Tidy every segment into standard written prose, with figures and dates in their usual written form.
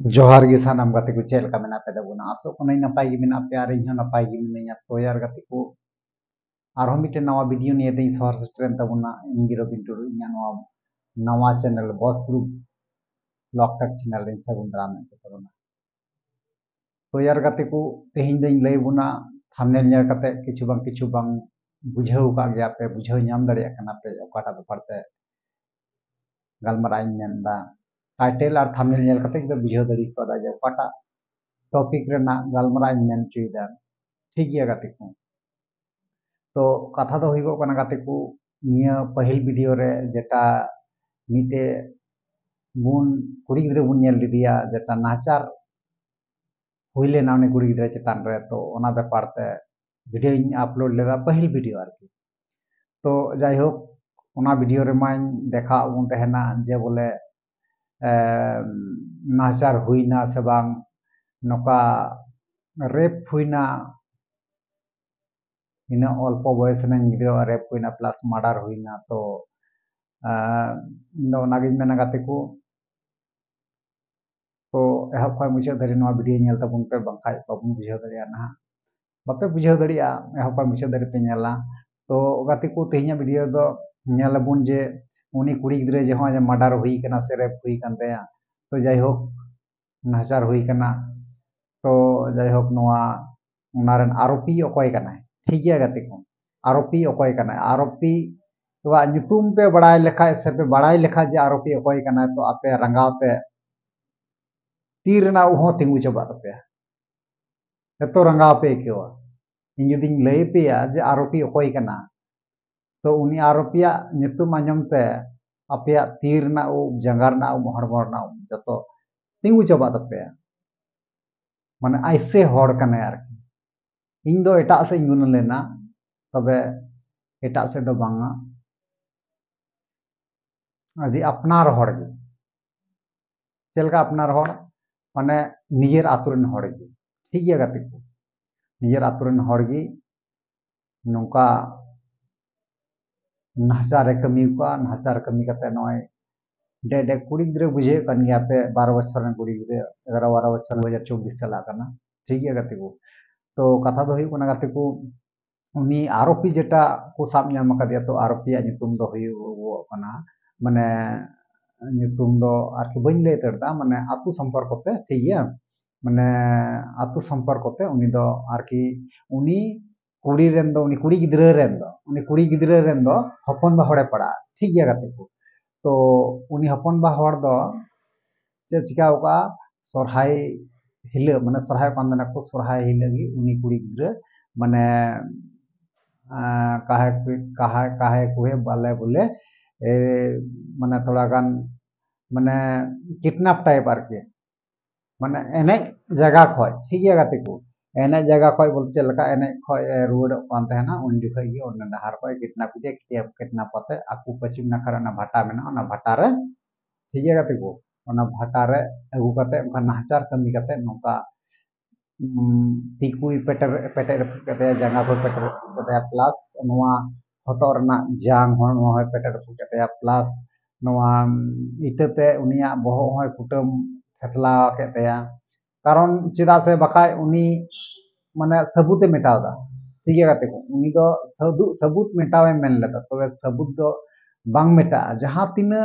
जोहार गे सानाम गाते को चेल का मेना पे दबुना आसो कोनै नपाय गे मेना पे आर इन्हों नपाय गे मिनैया तो यार गाते को आरो मिटे नवा वीडियो निये ते सहर सेटरेन तबुना इंगी रबिन टुडू इन्या नवा चैनल बॉस ग्रुप लॉक टक चैनल इन सगुन राम पे तबुना तो यार गाते को तेहिं दिन लay बुना थंबनेल नेल काते किछु बांग बुझाव का गया पे बुझाव नाम दड़िया कना पे ओकाटा बेपार ते गलमराई मेनदा टाइटल और थंबनेल नेल काते बुझाव दड़ी को जे ओकाटा टॉपिक रेना गलमराई मेन चुइदा ठीक गया गाते को तो कथा दो हुई कना गाते को निया पहिल वीडियो रे जेटा मीटे बुन कुड़ी गिद्रे बुन नेल लिदिया जेटा नाचार हुईले ना उनी कुड़ी गिद्रे चेतान रे तो ओना बेपार ते वीडियो इन अपलोड लेदा पहिल वीडियो आरकी तो जाय होक ओना वीडियो रे माइन देखा उन तहना जे बोले नाचार हुईना से बांग नोका रेप हुईना इन अल्प बयस गिद्रा रेप हुईना प्लस मर्डर हुईना तो इन ओनागिन मेना गाते को तो एहब खय मुचाद धरि नवा वीडियो नेल तबुन पे बांखाय बाबुन बुझाव दड़िया ना बापे बुझाव दड़िया एहब खय मुचाद धरि पे नेला तो गाते को तेहिया वीडियो दो नेल बुन जे उनी कुड़ी गिद्रे जे होय मर्डर हुई कना से रेप हुई कान तया तो जाय होक नाचार हुई कना तो जाय होक नवा उनारन आरोपी अकोय कना ठीक गया गाते को आरोपी अकोय कना आरोपी तो ᱧᱩᱛᱩᱢ पे बड़ाय लेखा से पे बड़ाय लेखा जे आरोपी अकोय कना तो आपे रंगाव पे तीर ना उहो तिंगु चबा तपे एतो रंगाव पे केवा इन जुदिन लay पेया जे आरोपी अकोय कना तो उनी आरोपिया ᱧᱩᱛᱩᱢ आंजम ते आपे तीर ना उ जंगार ना उ हड़बड़ ना जतो तिंगु चबा तपे माने ऐसे हड़ कने आरकी इन दो एटा से गुन लेना तबे एटा से दो बांगा अभी अपनार हड़ गे चलका अपनार हड़ माने निजेर आतुरन हड़ गे ठीक गया गाते को निजेर आतुरन हड़ गे नौका नाचारे कमी को नाचार कमी कते नय डे कुड़ी गिद्रे बुझे कन गया पे 12 बछर रन कुड़ी गिद्रे 11-12 बछर 2024 चला कना ठीक गया गाते को तो कथा दो हुई कोना गाते को उनी आरोपी जेटा को साब नाम कदिया तो आरोपी ᱧᱩᱛᱩᱢ दो हुई कना माने ᱧᱩᱛᱩᱢ दो आरकी बइन लay तड़दा माने आतु संपर्क ते ठीक गया माने आतु संपर्क ते उनी दो आरकी उनी कुड़ी रेन दो उनी कुड़ी गिद्रे रेन दो हपन बा हड़े पड़ा ठीक गया गाते को तो उनी हपन बा हड़ दो चे चिकाव का सरहाय हिला माने सरहाय पांदना को सरहाय हिलागी उनी कुड़ी गिद्रे माने काहे काहे काहे कुहे बाले बोले माने थोड़ा गान माने किडनैप टाइप आरके माने एने जगह खय ठीक गया गाते को एने जगह खय बोलते चलका एने खय रुवड़ पान तहना उन जुखय गे ओन डहार खय किडनैप पाते आकु पश्चिम नाखा ना भाटा मेना ओना भाटा रे ठीक गया गाते को ओना भाटा रे अगु काते ओका नाचार कमी काते नोका तिकुई पेटर पेटर कते जंगा को पेटर कते प्लस नोआ हटो रना जांग हो नोआ पेटर कते प्लस नोआ इतते उनिया बहो होय कुटम थेतला केतेया कारण चिदा से बखाय उनी माने सबूते मेटावदा ठीक है गाते को उनी दो सबूत मेटावे मेन लेदा तो सबूत दो बांग मेटा जहां तिना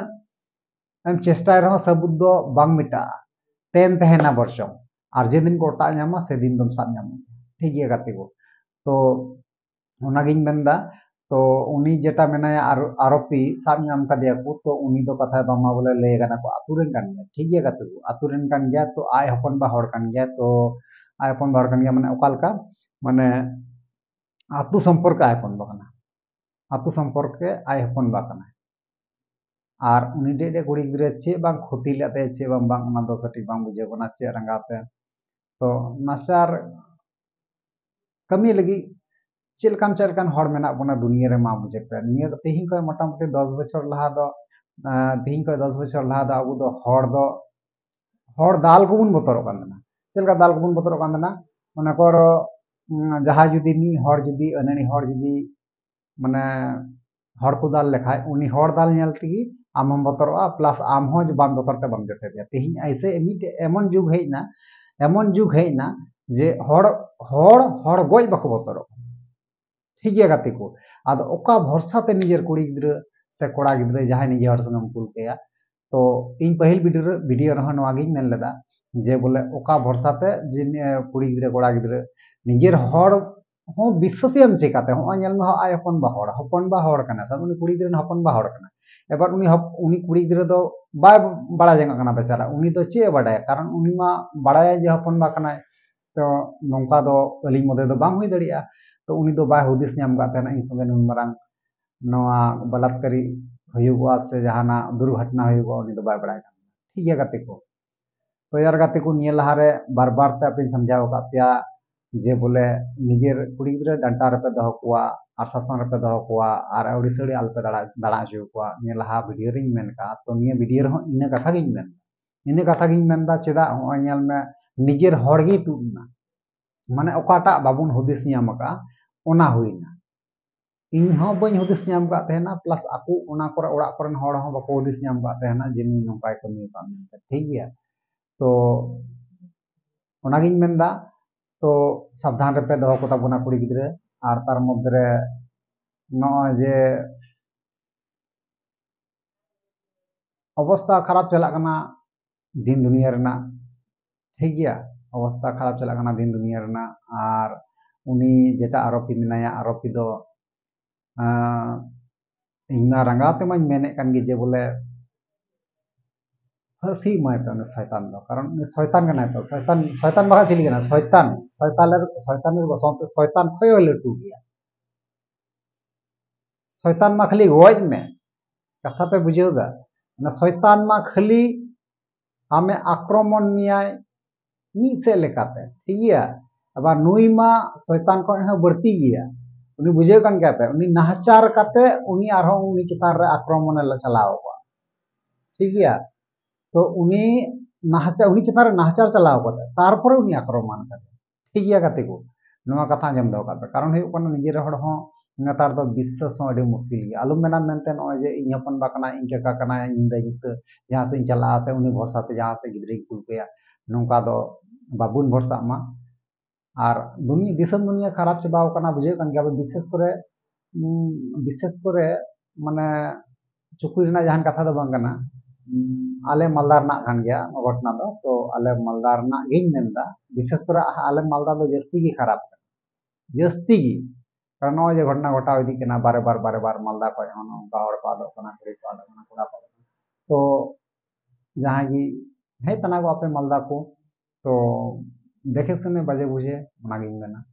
एम चेष्टा रहो सबूत दो बांग मेटा टेन तहना बरचों और जे दिन को ओटा नामा से दिन दम साब नामा ठीक गया गाते को तो ओनागिन मेनदा तो उनी जेटा मेनाया आरोपी साब नाम कदिया को तो उनी दो कथा बामा बोले ले गाना को आतुरेन कान गया ठीक गया गाते को आतुरेन कान गया तो आय हपन बा हड़ कान गया तो आय हपन बा हड़ कान गया माने ओकालका माने आतु संपर्क आय हपन बा काना आतु संपर्क के आय हपन बा काना और उनी डे कुड़ी गिद्रे चे बांग क्षति लेते चे बांग ओना दो सटीक बांग बुझे बना चे रंगाते तो नाचार कमी लगी चलकान हड़ मेना बना दुनिया रे मा बुझे पे निया तेहिं को मोटामुटी 10 बछर लहा दो तेहिं को 10 बछर लहा दो अबु दो हड़ दाल को बुन बतरो कान देना चलका दाल को बुन बतरो कान देना माने कर जहां जुदी नी हड़ जुदी अननी हड़ जुदी माने हड़ को दाल लेखाय उनी हड़ दाल नेल तिगी आम हम बतरवा प्लस आम हो जो बाम बतर ते बाम जटेदिया तेहिं ऐसे मिटे एमन जुग हेना जे हड़ गoj बाको बतरो ठीक गया गाते को आदो ओका भरसा ते निजेर कुड़ी गिद्रा से कोड़ा गिद्रा जहां निजे हर संगम कुल केया तो इन पहिल वीडियो रहा नवा गिन मेन लेदा जे बोले ओका भरसा ते जिन कुड़ी गिद्रा कोड़ा गिद्रा निजेर हड़ हो विश्वासियम चेकाते हो नेल में आय हपन बा हड़ कना सब उनी कुड़ी गिद्रा हपन बा हड़ कना एबार उनी कुड़ी गिद्रा दो बाय बड़ा जंगा कना बेचारा उनी तो चे बड़ाय कारण उनी मा बड़ाय जे हपन बा कना तो नौका दो अली मदे दो बांग हुई दड़िया तो उनी दो बाय हुदिस ᱧᱟᱢ ᱠᱟᱜ ᱛᱟᱦᱮᱱᱟ ᱤᱧ ᱥᱚᱸᱜᱮ ᱱᱩᱱ ᱢᱟᱨᱟᱝ ᱱᱚᱣᱟ ᱵᱟᱞᱟᱛᱠᱟᱨᱤ ᱦᱩᱭᱩᱜᱚᱜᱼᱟ ᱥᱮ ᱡᱟᱦᱟᱱᱟᱜ ᱫᱩᱨᱜᱷᱚᱴᱚᱱᱟ ᱦᱩᱭᱩᱜᱚᱜᱼᱟ ᱩᱱᱤ ᱫᱚ ᱵᱟᱭ ᱵᱟᱲᱟᱭ ᱠᱟᱱᱟ ᱴᱷᱤᱠ ᱜᱮᱭᱟ ᱜᱟᱛᱮ ᱠᱚ तो यार गाते को निये लहारे बार बार ते अपन समझाव का पिया जे बोले निजेर कुड़ी गिद्रा डांटा रपे दहो कुआ आर सासन रपे दहो कुआ आर अवड़ी सड़ी आलपे दाड़ा हजू कुआ निये लहा वीडियो रिंग मेन का तो निये वीडियो रहो इने कथा गिन मेन इने कथा गिन मेन दा चेदा होय नेल में निजेर हड़ गे तुडना माने ओकाटा बाबुन हुदिस ᱧᱟᱢ का ओना हुईना इन हो बኝ हुदिस ᱧᱟᱢ का तहना प्लस आकु ओना करे ओड़ा करन हड़ हो बाको हुदिस ᱧᱟᱢ का तहना जे नुई नोकाय कमी का ठीक गया तो ओनागिन मेनदा तो सावधान रपे दहो को ताबोना कुड़ी गिद्रा आर तार मध्य रे नॉय जे अवस्था खराब चला कना दिन दुनिया रना ठीक गया अवस्था खराब चला कना दिन दुनिया रना आर उनी जेटा आरोपी मेनाया आरोपी दो इना रंगाते माñ मेने कान गे जे बोले फांसी माय पे शैतान दो कारण शैतान कना तो शैतान बाहा चिली कना शैतान बसंत शैतान खय लटू गया शैतान मा खाली गoj में कथा पे बुझेगा ना शैतान मा खाली आमे आक्रमण मियाय मी से लेकाते ठीक गया अब नुई मा शैतान को है बढ़ती गया उनी बुझे कान क्या पे उनी नाहचार काते उनी आरो उनी चितान रे आक्रमण चलाओ ठीक गया तो उनी नाहचार उनी चितान रे नाहचार चलाओ काते तारपर उनी आक्रमण काते ठीक गया गाते को नवा कथा जम दो काते कारण हुई कोन निजेर हड़ हो नेतार दो विश्वास हो अडी मुश्किल गया आलू मेना मेनते नय जे इन हपन बा कना इन का कना इन दे जुते जहां से चला से उनी भरसा ते जहां से गिद्री कुल पेया नौका दो बाबुन भरसा मा और दुनिया दिसम दुनिया खराब चबाव कना बुझे कान गया विशेष करे माने चुकुई रना जहान कथा दो बांग कना आले मालदा रना कान गया घटना दो तो आले मालदा रना गिन मेनदा विशेष करे आले मालदा दो जस्ती की खराब जस्ती की कारण नय जे घटना घटाव इदी कना बारे बार मालदा को हन उनका हड़ पादो कना कुड़ी पादो कना कोड़ा पादो तो जहां की हे तना को आपे मालदा को तो देखे सुने बजे बुझे मागिन मेना